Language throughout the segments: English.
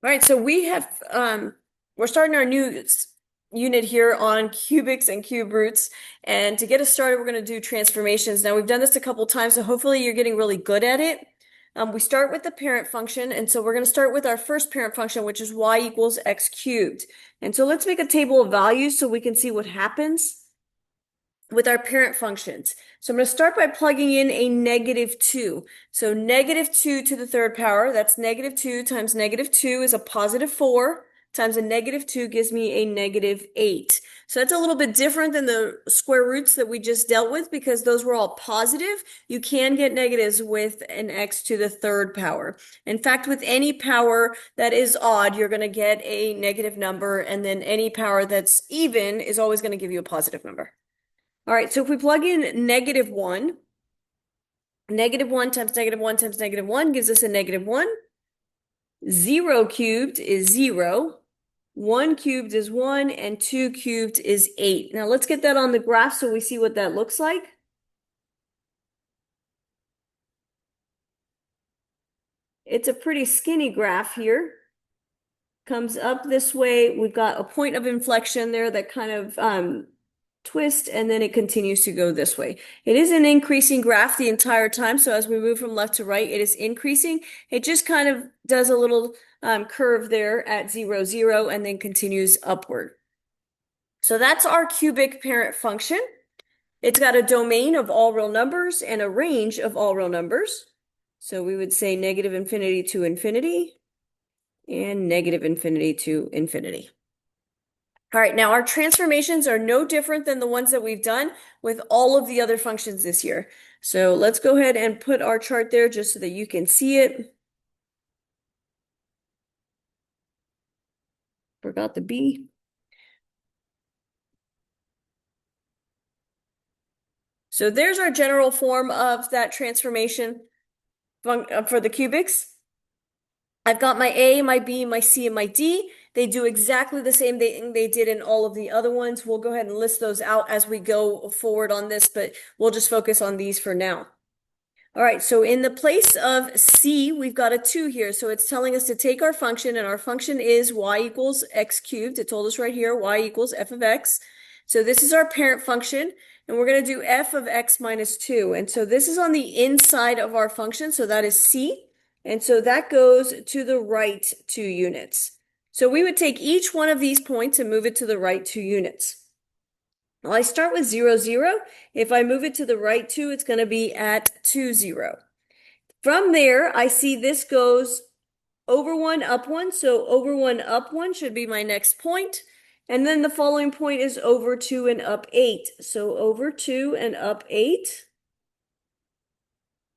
All right, so we're starting our new unit here on cubics and cube roots. And to get us started, we're going to do transformations. Now, we've done this a couple times, so hopefully you're getting really good at it. We start with the parent function, and so we're going to start with our first parent function, which is y equals x cubed. And so let's make a table of values so we can see what happens with our parent functions. So I'm going to start by plugging in a -2. So -2 to the third power, that's -2 times -2 is a +4, times a -2 gives me a -8. So that's a little bit different than the square roots that we just dealt with because those were all positive. You can get negatives with an x to the third power. In fact, with any power that is odd, you're going to get a negative number, and then any power that's even is always going to give you a positive number. All right, so if we plug in -1, -1 times -1 times -1 gives us a -1. 0 cubed is 0. 1 cubed is 1, and 2 cubed is 8. Now let's get that on the graph so we see what that looks like. It's a pretty skinny graph here. Comes up this way. We've got a point of inflection there that kind of twist, and then it continues to go this way. It is an increasing graph the entire time. So as we move from left to right, it is increasing. It just kind of does a little curve there at 0, 0, and then continues upward. So that's our cubic parent function. It's got a domain of all real numbers and a range of all real numbers. So we would say -infinity to infinity and -infinity to infinity. All right, now our transformations are no different than the ones that we've done with all of the other functions this year. So let's go ahead and put our chart there just so that you can see it. Forgot the B. So there's our general form of that transformation for the cubics. I've got my A, my B, my C, and my D. They do exactly the same thing they did in all of the other ones. We'll go ahead and list those out as we go forward on this, but we'll just focus on these for now. All right, so in the place of C, we've got a 2 here. So it's telling us to take our function, and our function is y equals x cubed. It told us right here, y equals f of x. So this is our parent function, and we're going to do f of x minus 2. And so this is on the inside of our function, so that is C. And so that goes to the right 2 units. So we would take each one of these points and move it to the right 2 units. Well, I start with 0, 0. If I move it to the right 2, it's going to be at 2, 0. From there, I see this goes over 1, up 1. So over 1, up 1 should be my next point. And then the following point is over 2 and up 8. So over 2 and up 8.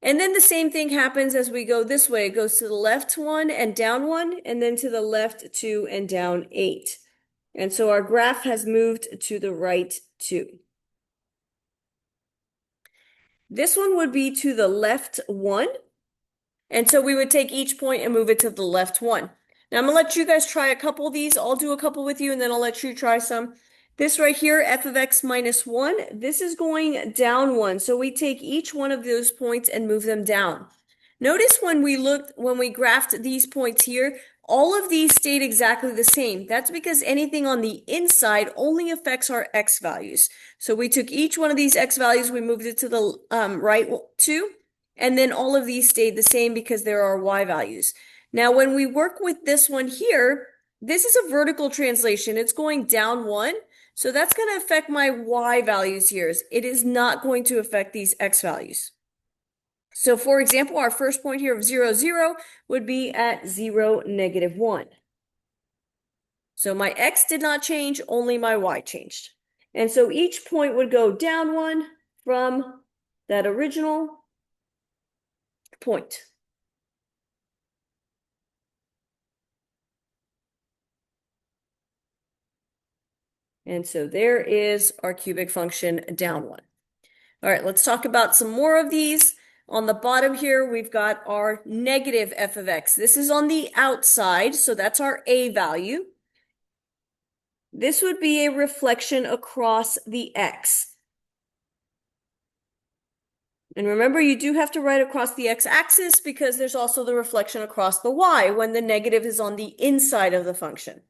And then the same thing happens as we go this way. It goes to the left 1 and down 1, and then to the left 2 and down 8. And so our graph has moved to the right 2. This one would be to the left 1. And so we would take each point and move it to the left 1. Now I'm going to let you guys try a couple of these. I'll do a couple with you, and then I'll let you try some. This right here, f of x minus 1, this is going down 1. So we take each one of those points and move them down. Notice when we graphed these points here, all of these stayed exactly the same. That's because anything on the inside only affects our x values. So we took each one of these x values, we moved it to the right 2, and then all of these stayed the same because there are y values. Now, when we work with this one here, this is a vertical translation. It's going down 1. So that's going to affect my y values here. It is not going to affect these x values. So for example, our first point here of 0, 0 would be at 0, -1. So my x did not change, only my y changed. And so each point would go down 1 from that original point. And so there is our cubic function down 1. All right, let's talk about some more of these. On the bottom here, we've got our negative f of x. This is on the outside, so that's our a value. This would be a reflection across the x. And remember, you do have to write across the x-axis because there's also the reflection across the y when the negative is on the inside of the function.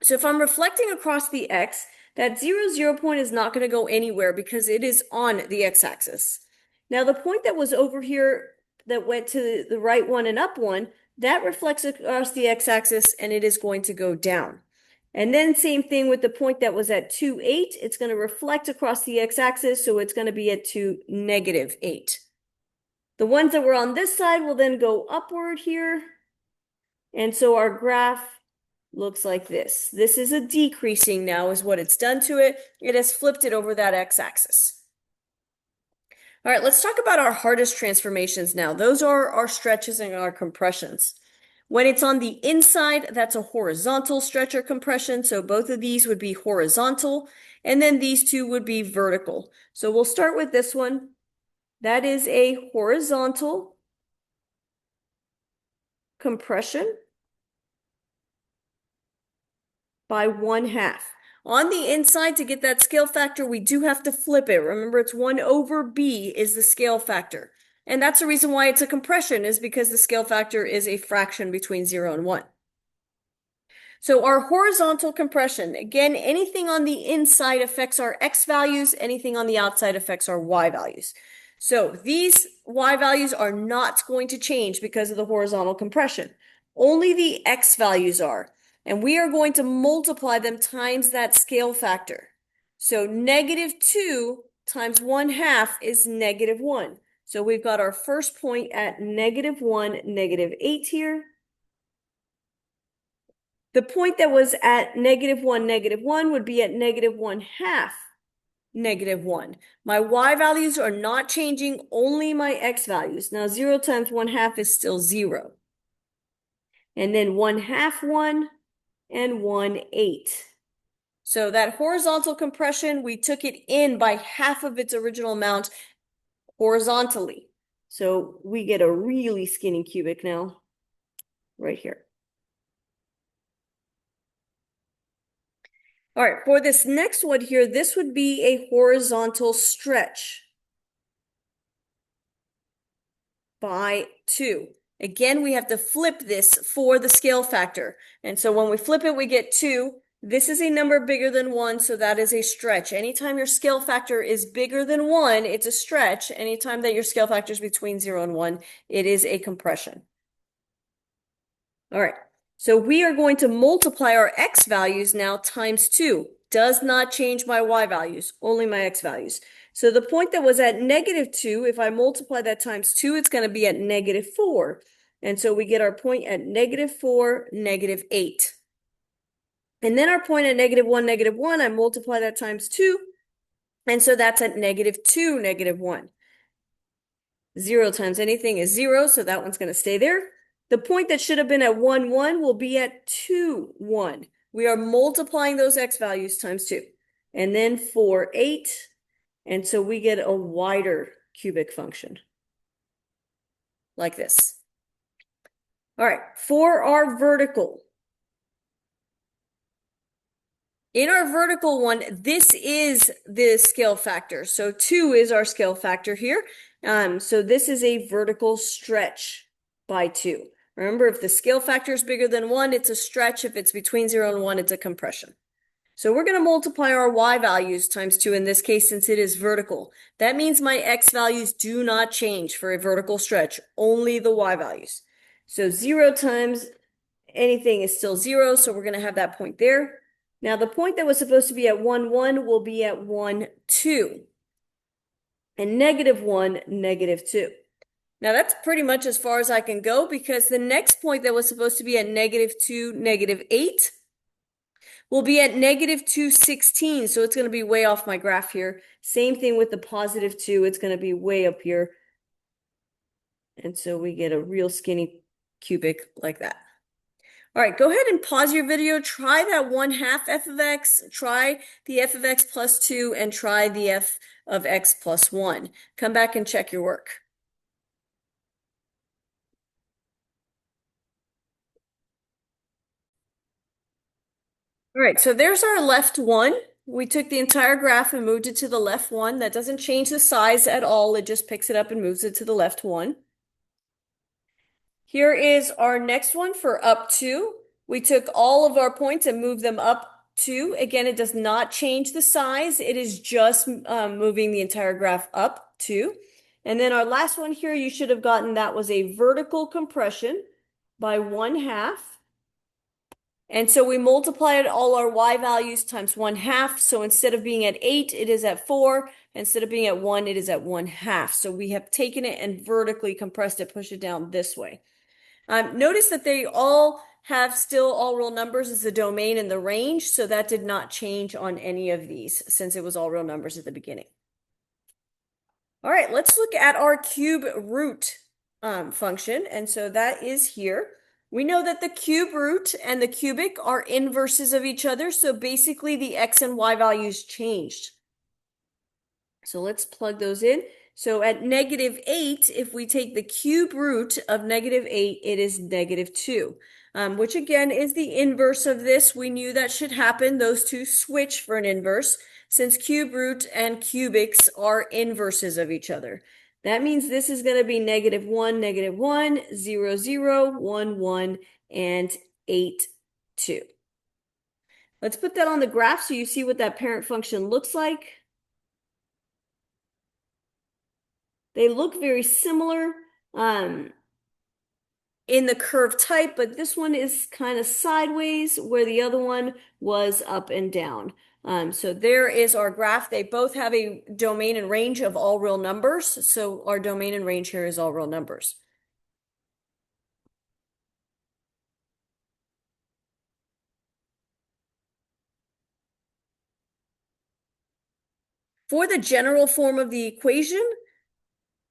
So if I'm reflecting across the x, that 0 point is not going to go anywhere because it is on the x-axis. Now the point that was over here that went to the right one and up one, that reflects across the x-axis and it is going to go down. And then same thing with the point that was at 2, 8, it's going to reflect across the x-axis, so it's going to be at 2, -8. The ones that were on this side will then go upward here. And so our graph looks like this. This is a decreasing now is what it's done to it. It has flipped it over that x-axis. All right, let's talk about our hardest transformations now. Those are our stretches and our compressions. When it's on the inside, that's a horizontal stretch or compression. So both of these would be horizontal, and then these two would be vertical. So we'll start with this one. That is a horizontal compression by 1/2. On the inside, to get that scale factor, we do have to flip it. Remember, it's 1 over b is the scale factor. And that's the reason why it's a compression, is because the scale factor is a fraction between 0 and 1. So our horizontal compression, again, anything on the inside affects our x values, anything on the outside affects our y values. So these y values are not going to change because of the horizontal compression. Only the x values are. And we are going to multiply them times that scale factor. So -2 times 1/2 is -1. So we've got our first point at -1, -8 here. The point that was at -1, -1 would be at -1/2, -1. My y values are not changing, only my x values. Now 0 times 1/2 is still 0. And then 1/2, 1, and 1/8. So that horizontal compression, we took it in by half of its original amount horizontally. So we get a really skinny cubic now, right here. All right, for this next one here, this would be a horizontal stretch by 2. Again, we have to flip this for the scale factor. And so when we flip it, we get 2. This is a number bigger than 1, so that is a stretch. Anytime your scale factor is bigger than 1, it's a stretch. Anytime that your scale factor is between 0 and 1, it is a compression. All right, so we are going to multiply our x values now times 2. Does not change my y values, only my x values. So the point that was at -2, if I multiply that times 2, it's going to be at -4. And so we get our point at -4, -8. And then our point at -1, -1, I multiply that times 2. And so that's at -2, -1. 0 times anything is 0, so that one's going to stay there. The point that should have been at 1, 1 will be at 2, 1. We are multiplying those x values times 2. And then 4, 8. And so we get a wider cubic function, like this. All right, for our vertical. In our vertical one, this is the scale factor. So 2 is our scale factor here. So this is a vertical stretch by 2. Remember, if the scale factor is bigger than 1, it's a stretch. If it's between 0 and 1, it's a compression. So we're going to multiply our y values times 2 in this case since it is vertical. That means my x values do not change for a vertical stretch, only the y values. So 0 times anything is still 0, so we're going to have that point there. Now the point that was supposed to be at 1, 1 will be at 1, 2. And -1, -2. Now that's pretty much as far as I can go because the next point that was supposed to be at -2, -8 will be at -2, 16. So it's going to be way off my graph here. Same thing with the +2. It's going to be way up here. And so we get a real skinny cubic like that. All right, go ahead and pause your video. Try that 1/2 f of x. Try the f of x plus 2 and try the f of x plus 1. Come back and check your work. All right, so there's our left one. We took the entire graph and moved it to the left one. That doesn't change the size at all. It just picks it up and moves it to the left one. Here is our next one for up 2. We took all of our points and moved them up 2. Again, it does not change the size. It is just moving the entire graph up 2. And then our last one here, you should have gotten that was a vertical compression by 1/2. And so we multiplied all our y values times 1/2. So instead of being at 8, it is at 4. Instead of being at 1, it is at 1/2. So we have taken it and vertically compressed it, push it down this way. Notice that they all have still all real numbers as the domain and the range. So that did not change on any of these since it was all real numbers at the beginning. All right, let's look at our cube root function. And so that is here. We know that the cube root and the cubic are inverses of each other. So basically the x and y values changed. So let's plug those in. So at -8, if we take the cube root of -8, it is -2, which again is the inverse of this. We knew that should happen. Those two switch for an inverse since cube root and cubics are inverses of each other. That means this is going to be -1, -1, 0, 0, 1, 1, and 8, 2. Let's put that on the graph so you see what that parent function looks like. They look very similar in the curve type, but this one is kind of sideways where the other one was up and down. So there is our graph. They both have a domain and range of all real numbers. So our domain and range here is all real numbers. For the general form of the equation,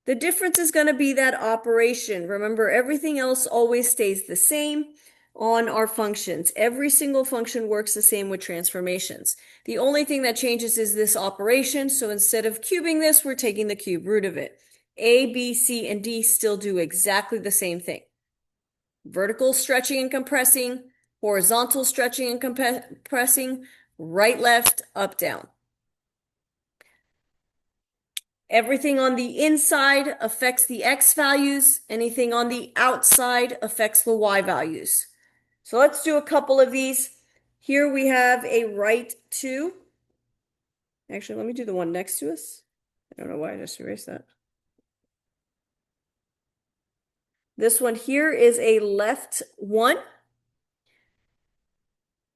the difference is going to be that operation. Remember, everything else always stays the same on our functions. Every single function works the same with transformations. The only thing that changes is this operation. So instead of cubing this, we're taking the cube root of it. A, B, C, and D still do exactly the same thing. Vertical stretching and compressing, horizontal stretching and compressing, right, left, up, down. Everything on the inside affects the x values. Anything on the outside affects the y values. So let's do a couple of these. Here we have a right 2. Actually, let me do the one next to us. I don't know why I just erased that. This one here is a left 1.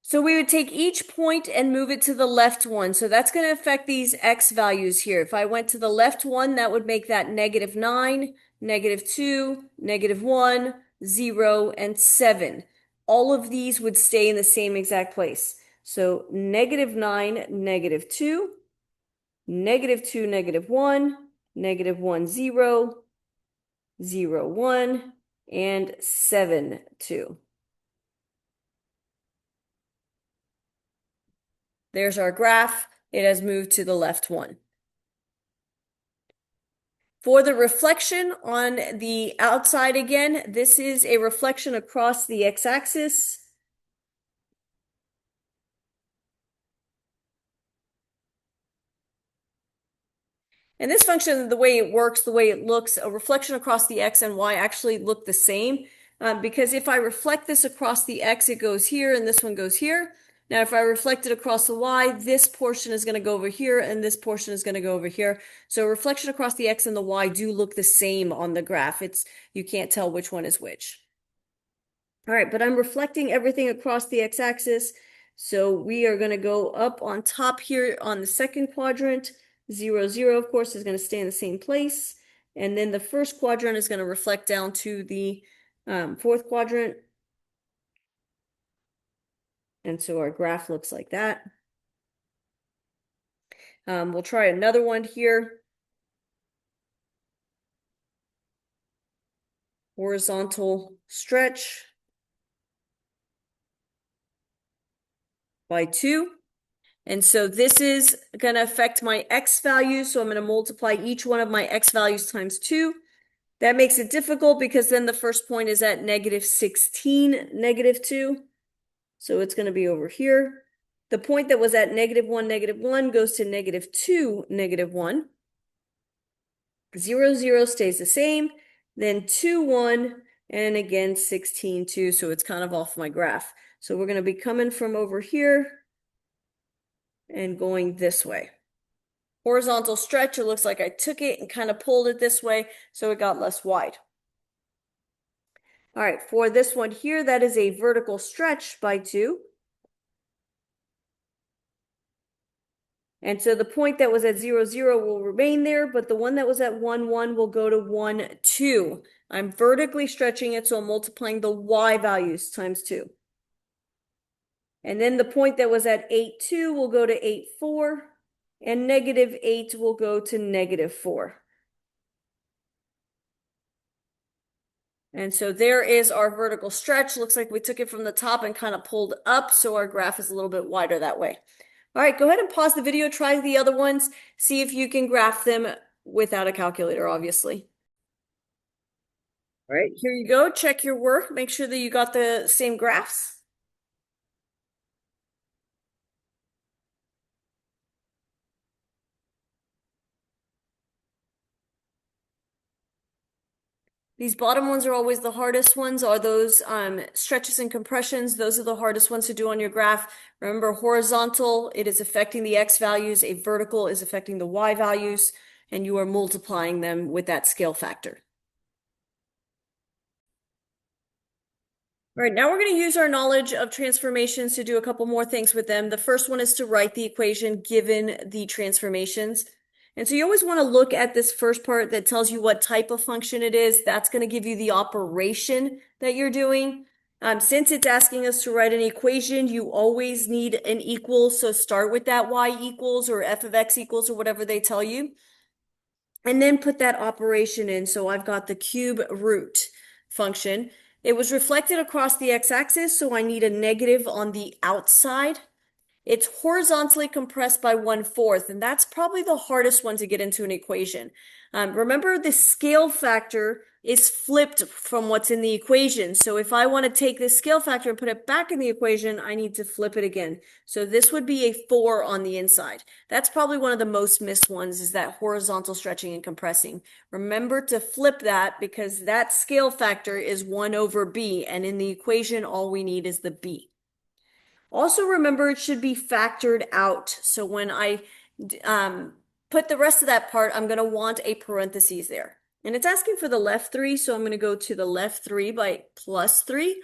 So we would take each point and move it to the left one. So that's going to affect these x values here. If I went to the left one, that would make that -9, -2, -1, 0, and 7. All of these would stay in the same exact place. So -9, -2, -2, -1, -1, 0, 0, 1, and 7, 2. There's our graph. It has moved to the left one. For the reflection on the outside again, this is a reflection across the x-axis. And this function, the way it works, the way it looks, a reflection across the x and y actually look the same. Because if I reflect this across the x, it goes here and this one goes here. Now, if I reflect it across the y, this portion is going to go over here and this portion is going to go over here. So reflection across the x and the y do look the same on the graph. You can't tell which one is which. All right, but I'm reflecting everything across the x-axis. So we are going to go up on top here on the second quadrant. 0, 0, of course, is going to stay in the same place. And then the first quadrant is going to reflect down to the fourth quadrant. And so our graph looks like that. We'll try another one here. Horizontal stretch by 2. And so this is going to affect my x values. So I'm going to multiply each one of my x values times 2. That makes it difficult because then the first point is at -16, -2. So it's going to be over here. The point that was at -1, -1 goes to -2, -1. 0, 0 stays the same, then 2, 1, and again 16, 2, so it's kind of off my graph. So we're going to be coming from over here and going this way. Horizontal stretch, it looks like I took it and kind of pulled it this way, so it got less wide. All right, for this one here, that is a vertical stretch by 2. And so the point that was at 0, 0 will remain there, but the one that was at 1, 1 will go to 1, 2. I'm vertically stretching it, so I'm multiplying the y values times 2. And then the point that was at 8, 2 will go to 8, 4, and -8 will go to -4. And so there is our vertical stretch. Looks like we took it from the top and kind of pulled up, so our graph is a little bit wider that way. All right, go ahead and pause the video, try the other ones, see if you can graph them without a calculator, obviously. All right, here you go. Check your work. Make sure that you got the same graphs. These bottom ones are always the hardest ones, are those stretches and compressions. Those are the hardest ones to do on your graph. Remember, horizontal, it is affecting the x values. A vertical is affecting the y values, and you are multiplying them with that scale factor. All right, now we're going to use our knowledge of transformations to do a couple more things with them. The first one is to write the equation given the transformations. And so you always want to look at this first part that tells you what type of function it is. That's going to give you the operation that you're doing. Since it's asking us to write an equation, you always need an equal. So start with that y equals or f of x equals or whatever they tell you. And then put that operation in. So I've got the cube root function. It was reflected across the x-axis, so I need a negative on the outside. It's horizontally compressed by 1/4, and that's probably the hardest one to get into an equation. Remember, the scale factor is flipped from what's in the equation. So if I want to take this scale factor and put it back in the equation, I need to flip it again. So this would be a 4 on the inside. That's probably one of the most missed ones, is that horizontal stretching and compressing. Remember to flip that, because that scale factor is 1/b, and in the equation, all we need is the b. Also remember, it should be factored out. So when I put the rest of that part, I'm going to want a parentheses there. And it's asking for the left 3, so I'm going to go to the left 3 by +3.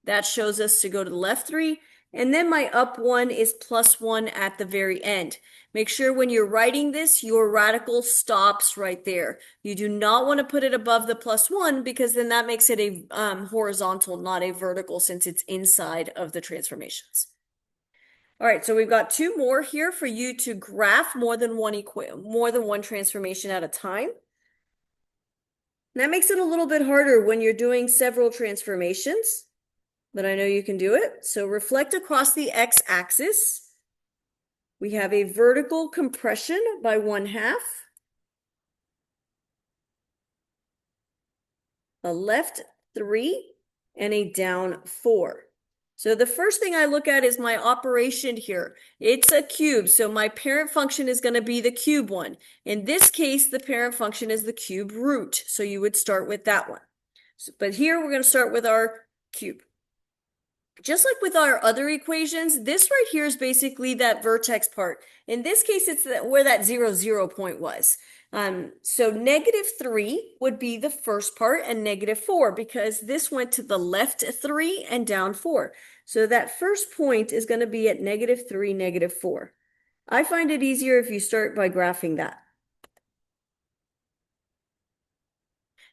That shows us to go to the left 3. And then my up 1 is +1 at the very end. Make sure when you're writing this, your radical stops right there. You do not want to put it above the +1, because then that makes it a horizontal, not a vertical, since it's inside of the transformations. All right, so we've got 2 more here for you to graph more than one transformation at a time. And that makes it a little bit harder when you're doing several transformations, but I know you can do it. So reflect across the x-axis. We have a vertical compression by 1/2, a left 3, and a down 4. So the first thing I look at is my operation here. It's a cube, so my parent function is going to be the cube one. In this case, the parent function is the cube root, so you would start with that one. But here we're going to start with our cube. Just like with our other equations, this right here is basically that vertex part. In this case, it's where that 0, 0 point was. So -3 would be the first part, and -4, because this went to the left 3 and down 4. So that first point is going to be at -3, -4. I find it easier if you start by graphing that.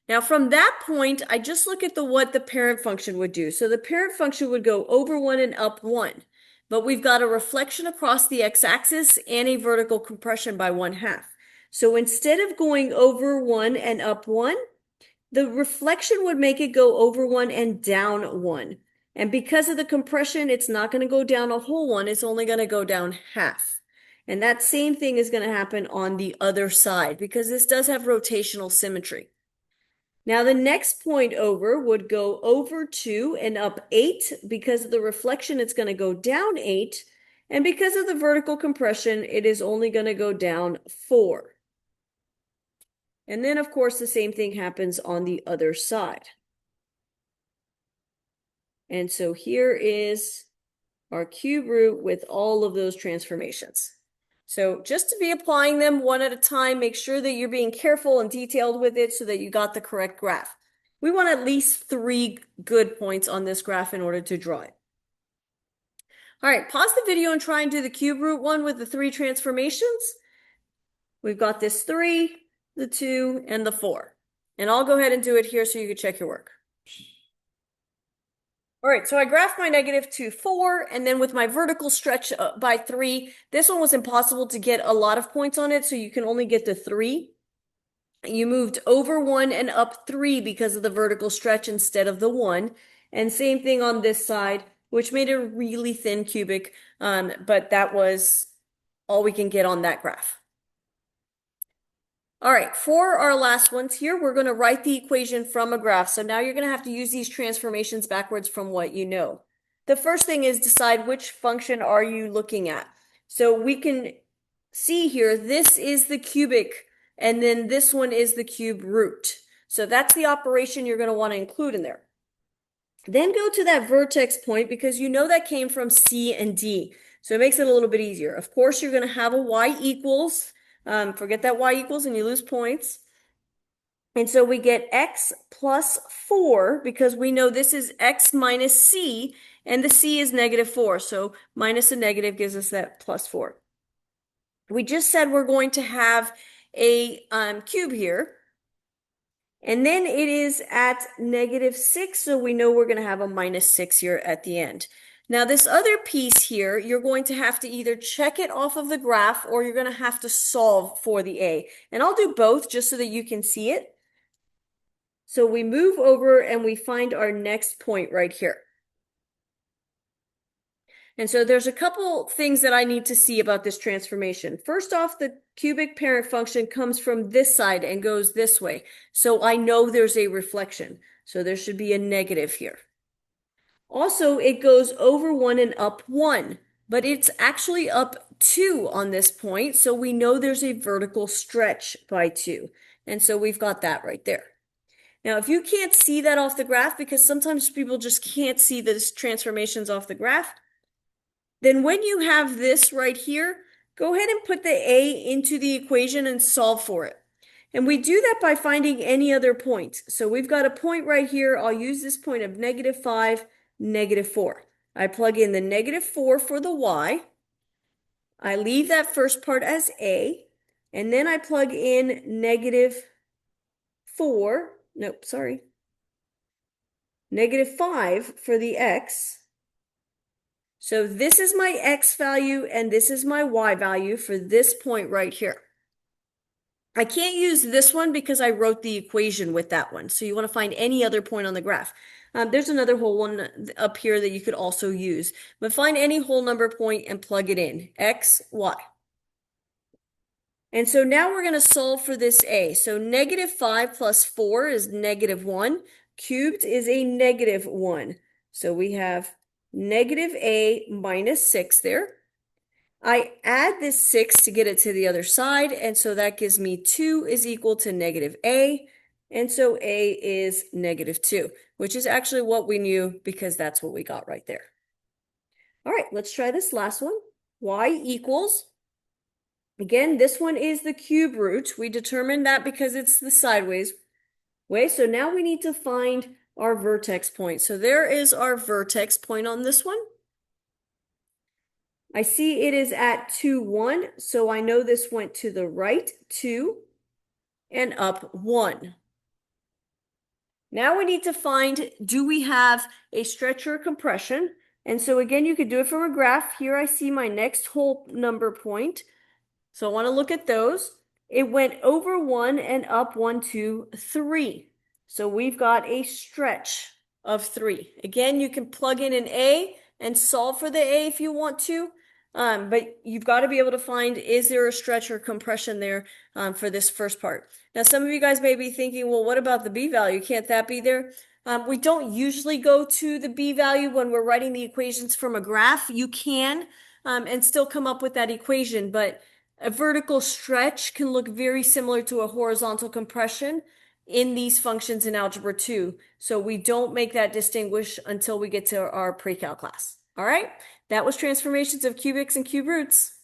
Now from that point, I just look at what the parent function would do. So the parent function would go over 1 and up 1, but we've got a reflection across the x-axis and a vertical compression by 1/2. So instead of going over 1 and up 1, the reflection would make it go over 1 and down 1. And because of the compression, it's not going to go down a whole 1, it's only going to go down half. And that same thing is going to happen on the other side, because this does have rotational symmetry. Now the next point over would go over 2 and up 8. Because of the reflection, it's going to go down 8. And because of the vertical compression, it is only going to go down 4. And then, of course, the same thing happens on the other side. And so here is our cube root with all of those transformations. So just to be applying them one at a time, make sure that you're being careful and detailed with it so that you got the correct graph. We want at least 3 good points on this graph in order to draw it. All right, pause the video and try and do the cube root one with the 3 transformations. We've got this 3, the 2, and the 4. And I'll go ahead and do it here so you can check your work. All right, so I graphed my negative to 4, and then with my vertical stretch by 3, this one was impossible to get a lot of points on it, so you can only get to 3. You moved over 1 and up 3 because of the vertical stretch instead of the 1. And same thing on this side, which made it a really thin cubic, but that was all we can get on that graph. All right, for our last ones here, we're going to write the equation from a graph. So now you're going to have to use these transformations backwards from what you know. The first thing is decide which function are you looking at. So we can see here, this is the cubic, and then this one is the cube root. So that's the operation you're going to want to include in there. Then go to that vertex point because you know that came from C and D. So it makes it a little bit easier. Of course, you're going to have a y equals. Forget that y equals and you lose points. And so we get x plus 4 because we know this is x minus c, and the c is negative 4. So minus a negative gives us that plus 4. We just said we're going to have a cube here. And then it is at negative 6, so we know we're going to have a minus 6 here at the end. Now this other piece here, you're going to have to either check it off of the graph or you're going to have to solve for the a. And I'll do both just so that you can see it. So we move over and we find our next point right here. And so there's a couple things that I need to see about this transformation. First off, the cubic parent function comes from this side and goes this way. So I know there's a reflection. So there should be a negative here. Also, it goes over 1 and up 1, but it's actually up 2 on this point. So we know there's a vertical stretch by 2. And so we've got that right there. Now, if you can't see that off the graph, because sometimes people just can't see the transformations off the graph, then when you have this right here, go ahead and put the a into the equation and solve for it. And we do that by finding any other point. So we've got a point right here. I'll use this point of negative 5, negative 4. I plug in the negative 4 for the y. I leave that first part as a. And then I plug in negative 4. Nope, sorry. Negative 5 for the x. So this is my x value and this is my y value for this point right here. I can't use this one because I wrote the equation with that one. So you want to find any other point on the graph. There's another whole one up here that you could also use. But find any whole number point and plug it in. X, y. And so now we're going to solve for this a. So negative 5 plus 4 is negative 1. Cubed is a negative 1. So we have negative a minus 6 there. I add this 6 to get it to the other side, and so that gives me 2 is equal to negative a, and so a is negative 2, which is actually what we knew because that's what we got right there. All right, let's try this last one. Y equals, again, this one is the cube root. We determined that because it's the sideways way, so now we need to find our vertex point. So there is our vertex point on this one. I see it is at 2, 1, so I know this went to the right 2 and up 1. Now we need to find, do we have a stretch or compression? And so again, you could do it from a graph. Here I see my next whole number point. So I want to look at those. It went over 1 and up 1, 2, 3. So we've got a stretch of 3. Again, you can plug in an a and solve for the a if you want to. But you've got to be able to find, is there a stretch or compression there for this first part? Now, some of you guys may be thinking, well, what about the b value? Can't that be there? We don't usually go to the b value when we're writing the equations from a graph. You can, and still come up with that equation. But a vertical stretch can look very similar to a horizontal compression in these functions in Algebra 2. So we don't make that distinguish until we get to our pre-calc class. All right, that was transformations of cubics and cube roots.